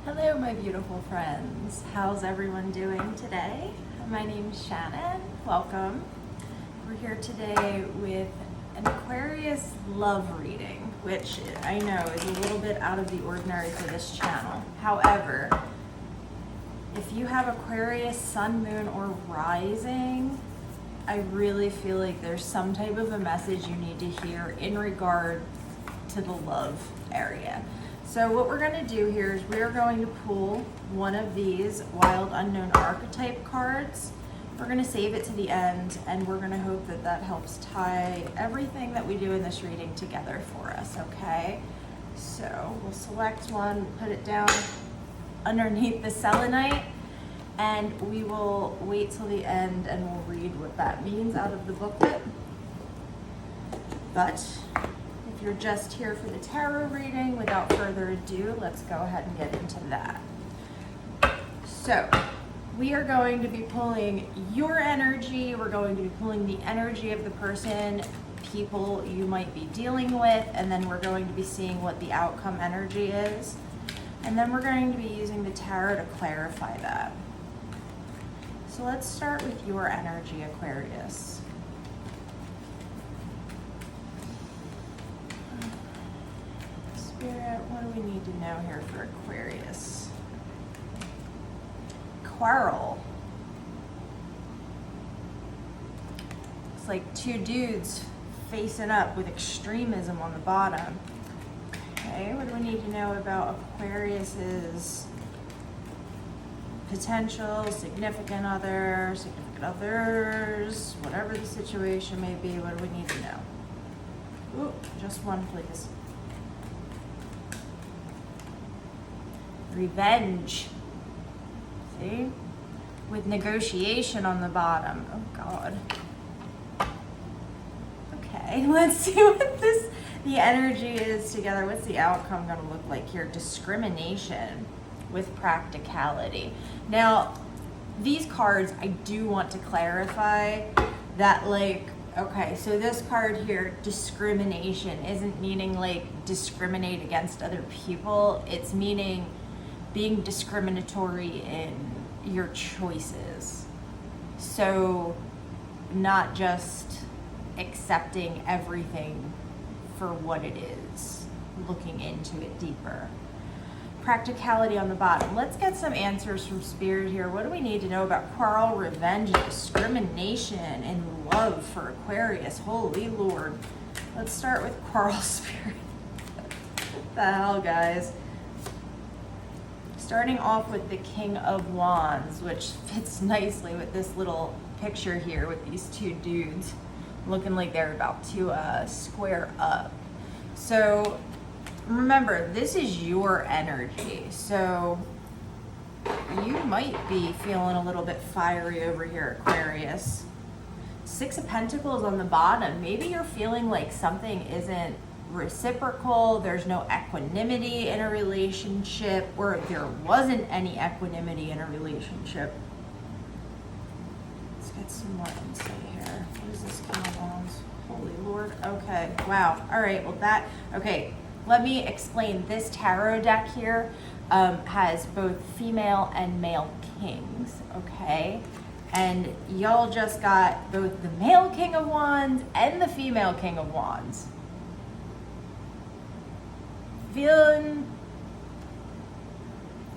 Hello, my beautiful friends. How's everyone doing today? My name's Shannon. Welcome. We're here today with an Aquarius love reading, which I know is a little bit out of the ordinary for this channel. However, if you have Aquarius, Sun, Moon, or Rising, I really feel like there's some type of a message you need to hear in regard to the love area. So what we're going to do here is we're going to pull one of these Wild Unknown Archetype cards. We're going to save it to the end, and we're going to hope that that helps tie everything that we do in this reading together for us, okay? So we'll select one, put it down underneath the selenite, and we will wait till the end and we'll read what that means out of the booklet. But if you're just here for the tarot reading, without further ado, let's go ahead and get into that. So we are going to be pulling your energy. We're going to be pulling the energy of the person, people you might be dealing with, and then we're going to be seeing what the outcome energy is. And then we're going to be using the tarot to clarify that. So let's start with your energy, Aquarius. Spirit, what do we need to know here for Aquarius? Quarrel. It's like two dudes facing up with extremism on the bottom. Okay, what do we need to know about Aquarius's potential significant other, significant others, whatever the situation may be? What do we need to know? Ooh, just one, please. Revenge. See? With negotiation on the bottom. Oh God. Okay, let's see what the energy is together. What's the outcome going to look like here? Discrimination with practicality. Now, these cards, I do want to clarify that, like, okay, so this card here, discrimination, isn't meaning like discriminate against other people. It's meaning being discriminatory in your choices. So not just accepting everything for what it is, looking into it deeper. Practicality on the bottom. Let's get some answers from Spirit here. What do we need to know about quarrel, revenge, discrimination, and love for Aquarius? Holy Lord. Let's start with quarrel, Spirit. What the hell, guys? Starting off with the King of Wands, which fits nicely with this little picture here with these two dudes looking like they're about to square up. So remember, this is your energy. So you might be feeling a little bit fiery over here, Aquarius. Six of Pentacles on the bottom. Maybe you're feeling like something isn't reciprocal, there's no equanimity in a relationship, or there wasn't any equanimity in a relationship. Let's get some more insight here. What is this King of Wands? Holy Lord. Okay, wow. All right, well okay, let me explain. This tarot deck here has both female and male kings, okay? And y'all just got both the male King of Wands and the female King of Wands. Feeling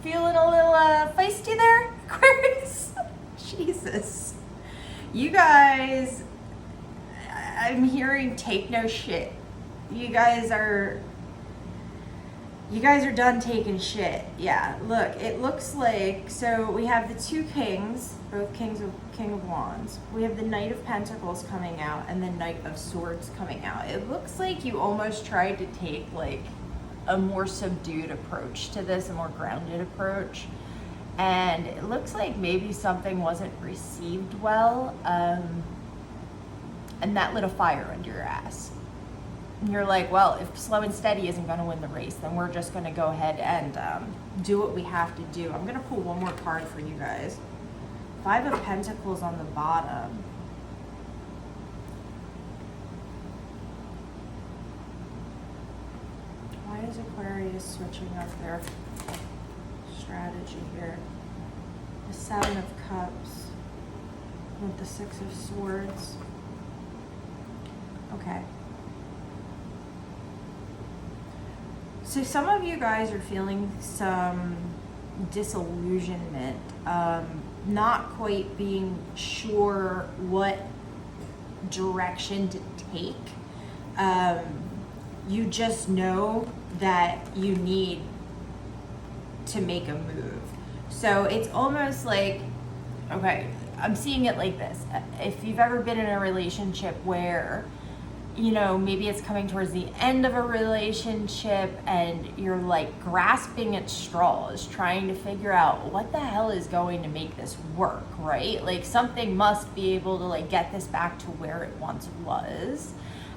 a little feisty there, Aquarius? Jesus. You guys, I'm hearing take no shit. You guys are done taking shit. Yeah, look, it looks like, so we have the two kings, both King of Wands. We have the Knight of Pentacles coming out and the Knight of Swords coming out. It looks like you almost tried to take like a more subdued approach to this, a more grounded approach. And it looks like maybe something wasn't received well, and that lit a fire under your ass. And you're like, well, if slow and steady isn't going to win the race, then we're just going to go ahead and do what we have to do. I'm going to pull one more card for you guys. Five of Pentacles on the bottom. Why is Aquarius switching up their strategy here. The Seven of Cups with the Six of Swords. Okay. So some of you guys are feeling some disillusionment, not quite being sure what direction to take. You just know that you need to make a move. So it's almost like, okay, I'm seeing it like this. If you've ever been in a relationship where, you know, maybe it's coming towards the end of a relationship and you're like grasping at straws, trying to figure out what the hell is going to make this work, right? Like something must be able to like get this back to where it once was.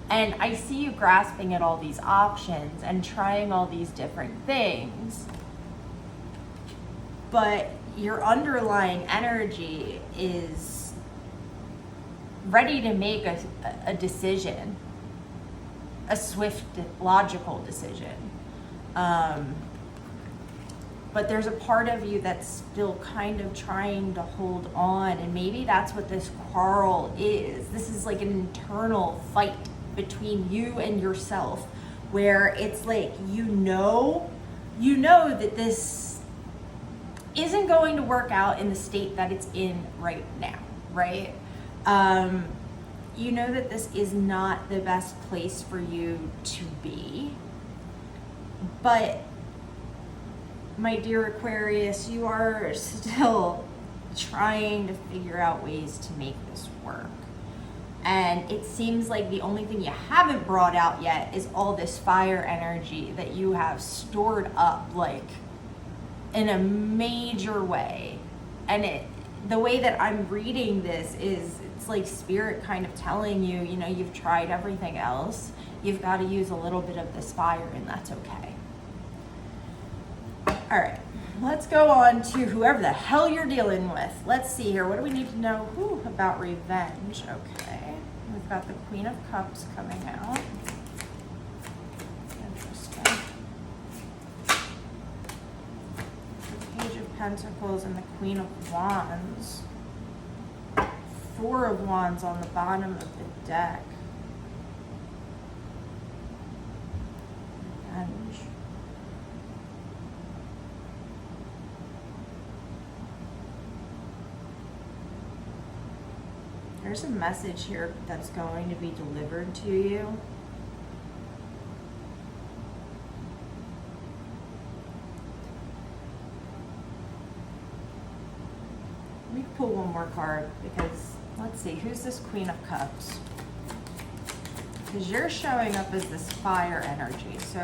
And I see you grasping at all these options and trying all these different things. But your underlying energy is ready to make a decision, a swift, logical decision. But there's a part of you that's still kind of trying to hold on, and maybe that's what this quarrel is. This is like an internal fight between you and yourself, where it's like, you know that this isn't going to work out in the state that it's in right now, right? You know that this is not the best place for you to be. But my dear Aquarius, you are still trying to figure out ways to make this work. And it seems like the only thing you haven't brought out yet is all this fire energy that you have stored up, like in a major way. And the way that I'm reading this is, it's like spirit kind of telling you, you know, you've tried everything else. You've got to use a little bit of this fire, and that's okay. All right, let's go on to whoever the hell you're dealing with. Let's see here. What do we need to know about revenge? Okay. We've got the Queen of Cups coming out. Interesting. The Page of Pentacles and the Queen of Wands. Four of Wands on the bottom of the deck. Revenge. There's a message here that's going to be delivered to you. Let me pull one more card, because let's see, who's this Queen of Cups? Because you're showing up as this fire energy, so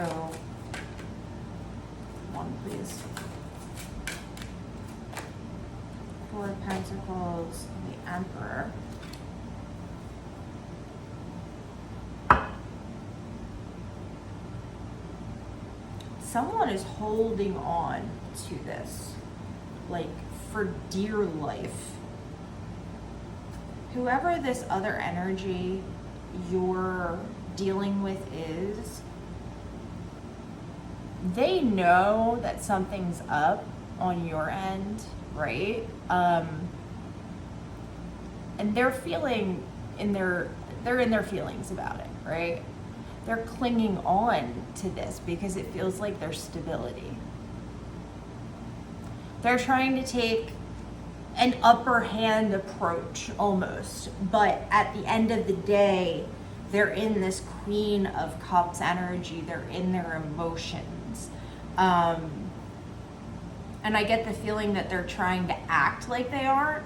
one please. Four of Pentacles, the Emperor. Someone is holding on to this, like for dear life. Whoever this other energy you're dealing with is, they know that something's up on your end, right? And they're feeling they're in their feelings about it, right? They're clinging on to this because it feels like there's stability. They're trying to take an upper hand approach almost, but at the end of the day, they're in this Queen of Cups energy. They're in their emotions. And I get the feeling that they're trying to act like they aren't.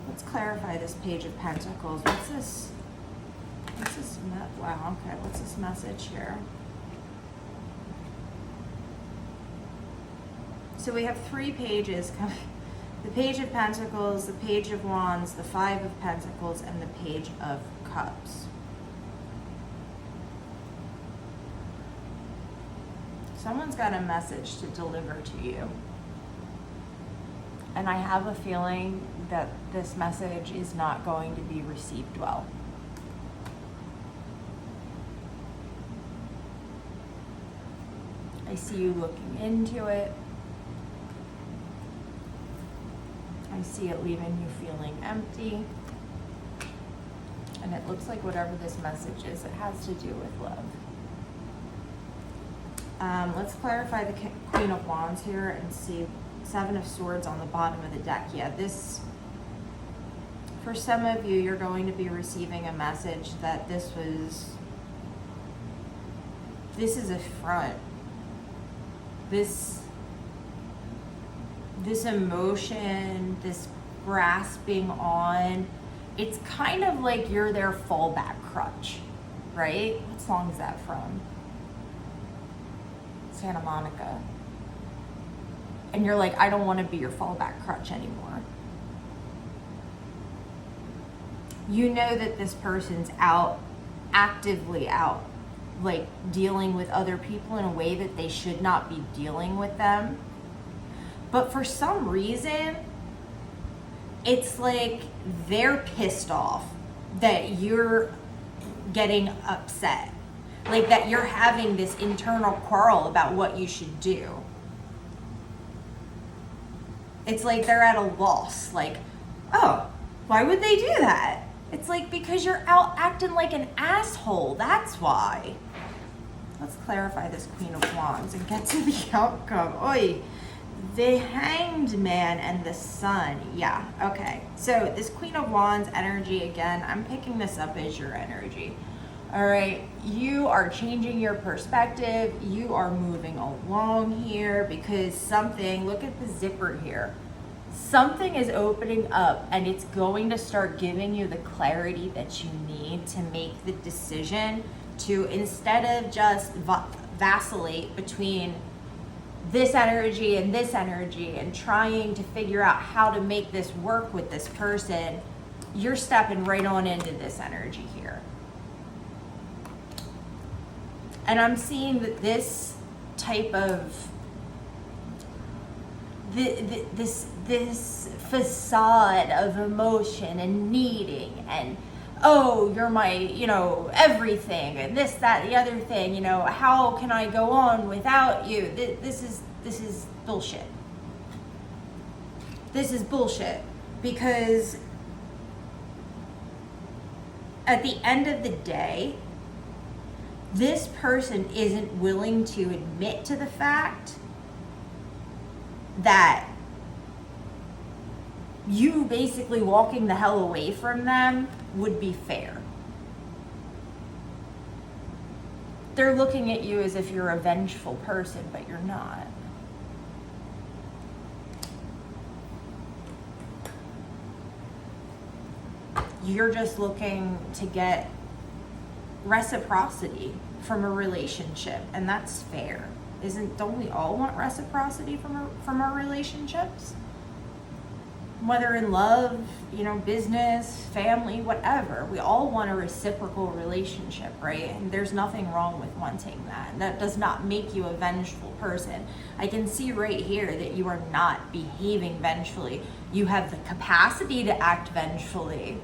Let's clarify this Page of Pentacles. What's this? Wow, okay, what's this message here? So we have three pages coming. The Page of Pentacles, the Page of Wands, the Five of Pentacles, and the Page of Cups. Someone's got a message to deliver to you. And I have a feeling that this message is not going to be received well. I see you looking into it. I see it leaving you feeling empty. And it looks like whatever this message is, it has to do with love. Let's clarify the Queen of Wands here and see Seven of Swords on the bottom of the deck. Yeah, this, for some of you, you're going to be receiving a message that this is a front. This emotion, this grasping on, it's kind of like you're their fallback crutch, right? What song is that from? Santa Monica. And you're like, I don't want to be your fallback crutch anymore. You know that this person's actively out, like dealing with other people in a way that they should not be dealing with them. But for some reason, it's like they're pissed off that you're getting upset. Like that you're having this internal quarrel about what you should do. It's like they're at a loss. Like, oh, why would they do that? It's like, because you're out acting like an asshole. That's why. Let's clarify this Queen of Wands and get to the outcome. Oy. The Hanged Man and the Sun. Yeah, okay. So this Queen of Wands energy, again, I'm picking this up as your energy. All right, you are changing your perspective. You are moving along here because something, look at the zipper here. Something is opening up and it's going to start giving you the clarity that you need to make the decision to, instead of just vacillate between this energy and trying to figure out how to make this work with this person, you're stepping right on into this energy here. And I'm seeing that this type of this facade of emotion and needing and, oh, you're my, everything, and this, that, the other thing, how can I go on without you? This is bullshit. This is bullshit because at the end of the day, this person isn't willing to admit to the fact that you basically walking the hell away from them would be fair. They're looking at you as if you're a vengeful person, but you're not. You're just looking to get reciprocity from a relationship, and that's fair. Don't we all want reciprocity from our relationships? Whether in love, business, family, whatever, we all want a reciprocal relationship, right? And there's nothing wrong with wanting that. That does not make you a vengeful person. I can see right here that you are not behaving vengefully. You have the capacity to act vengefully.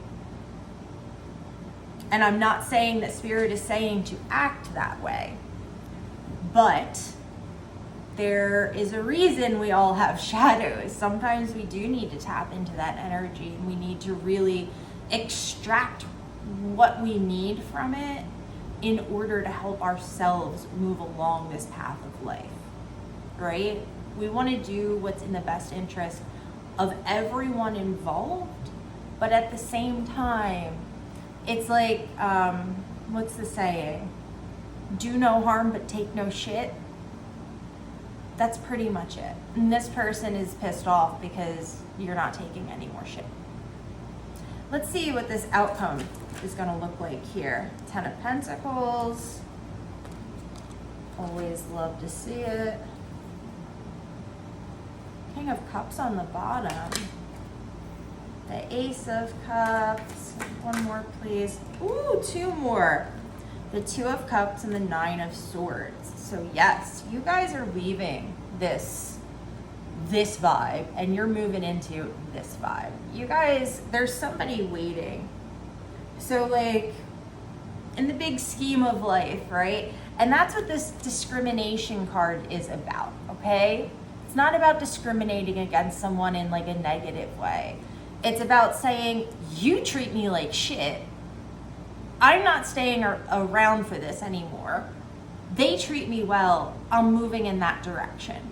And I'm not saying that Spirit is saying to act that way, but there is a reason we all have shadows. Sometimes we do need to tap into that energy and we need to really extract what we need from it in order to help ourselves move along this path of life, right? We want to do what's in the best interest of everyone involved, but at the same time, it's like, what's the saying? Do no harm, but take no shit. That's pretty much it. And this person is pissed off because you're not taking any more shit. Let's see what this outcome is going to look like here. 10 of Pentacles. Always love to see it. King of Cups on the bottom. The Ace of Cups. One more, please. Ooh, two more. The Two of Cups and the Nine of Swords. So yes, you guys are leaving this vibe and you're moving into this vibe. You guys, there's somebody waiting. So like in the big scheme of life, right? And that's what this discrimination card is about, okay? It's not about discriminating against someone in like a negative way. It's about saying, you treat me like shit. I'm not staying around for this anymore. They treat me well. I'm moving in that direction.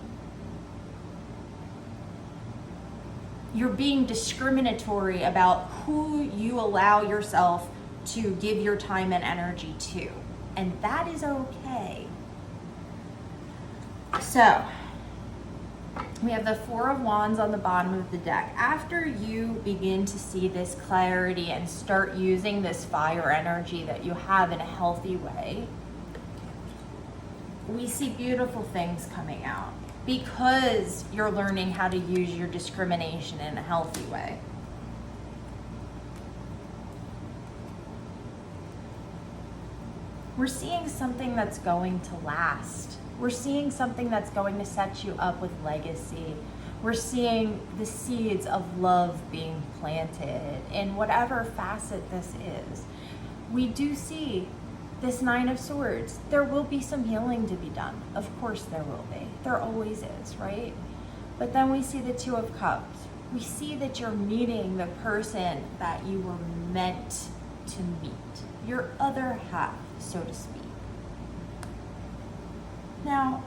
You're being discriminatory about who you allow yourself to give your time and energy to. And that is okay. So, we have the Four of Wands on the bottom of the deck. After you begin to see this clarity and start using this fire energy that you have in a healthy way, we see beautiful things coming out because you're learning how to use your discrimination in a healthy way. We're seeing something that's going to last. We're seeing something that's going to set you up with legacy. We're seeing the seeds of love being planted in whatever facet this is. We do see this Nine of Swords. There will be some healing to be done. Of course there will be. There always is, right? But then we see the Two of Cups. We see that you're meeting the person that you were meant to meet. Your other half, so to speak. Now,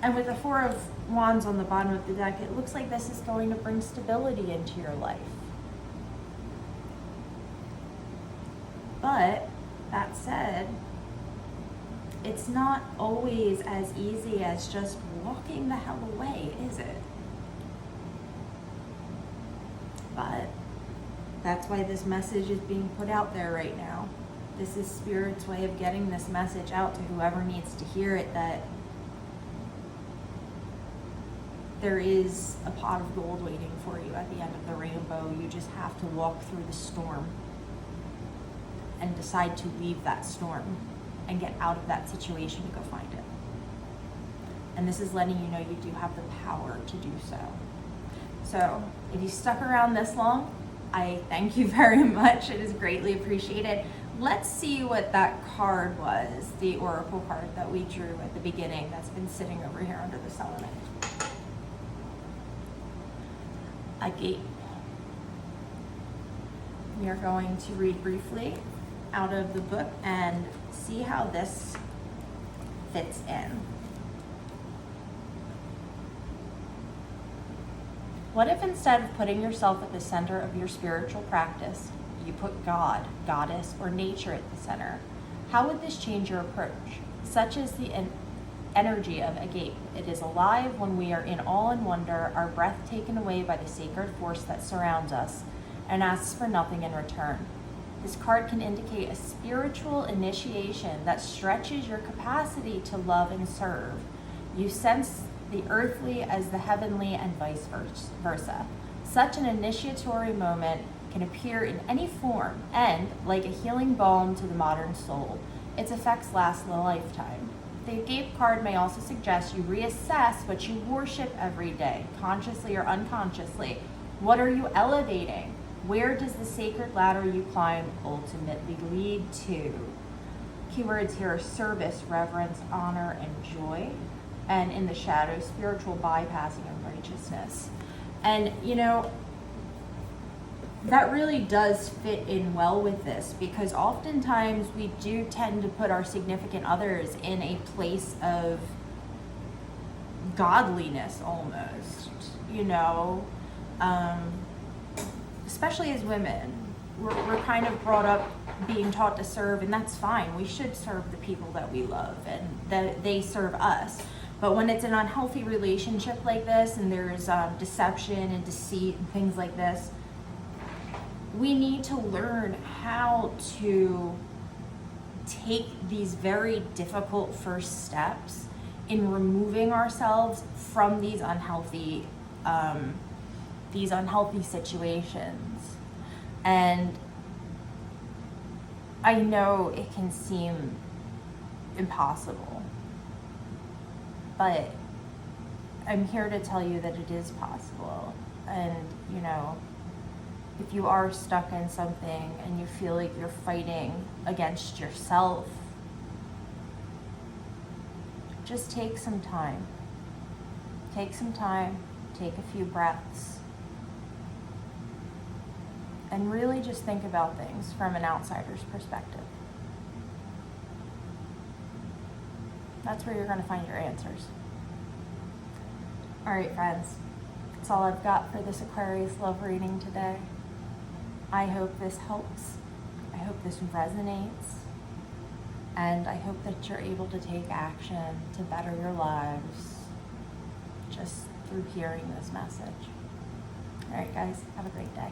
and with the Four of Wands on the bottom of the deck, it looks like this is going to bring stability into your life. But, that said, it's not always as easy as just walking the hell away, is it? But that's why this message is being put out there right now. This is Spirit's way of getting this message out to whoever needs to hear it, that there is a pot of gold waiting for you at the end of the rainbow. You just have to walk through the storm and decide to leave that storm and get out of that situation to go find it. And this is letting you know you do have the power to do so. So if you stuck around this long, I thank you very much. It is greatly appreciated. Let's see what that card was, the oracle card that we drew at the beginning that's been sitting over here under the selenite. A gate. We are going to read briefly out of the book and see how this fits in. What if instead of putting yourself at the center of your spiritual practice, you put God, Goddess, or nature at the center? How would this change your approach? Such is the energy of Agate. It is alive when we are in awe and wonder, our breath taken away by the sacred force that surrounds us, and asks for nothing in return. This card can indicate a spiritual initiation that stretches your capacity to love and serve. You sense the earthly as the heavenly and vice versa. Such an initiatory moment can appear in any form and, like a healing balm to the modern soul, its effects last a lifetime. The Agate card may also suggest you reassess what you worship every day, consciously or unconsciously. What are you elevating? Where does the sacred ladder you climb ultimately lead to? Keywords here are service, reverence, honor, and joy. And in the shadow, spiritual bypassing and righteousness. And, you know, that really does fit in well with this, because oftentimes we do tend to put our significant others in a place of godliness almost, you know, especially as women. We're kind of brought up being taught to serve, and that's fine. We should serve the people that we love and that they serve us. But when it's an unhealthy relationship like this, and there's deception and deceit and things like this, we need to learn how to take these very difficult first steps in removing ourselves from these unhealthy situations. And I know it can seem impossible, but I'm here to tell you that it is possible. And, you know, if you are stuck in something and you feel like you're fighting against yourself, just take some time. Take some time, take a few breaths, and really just think about things from an outsider's perspective. That's where you're going to find your answers. All right, friends, that's all I've got for this Aquarius love reading today. I hope this helps. I hope this resonates. And I hope that you're able to take action to better your lives just through hearing this message. All right, guys, have a great day.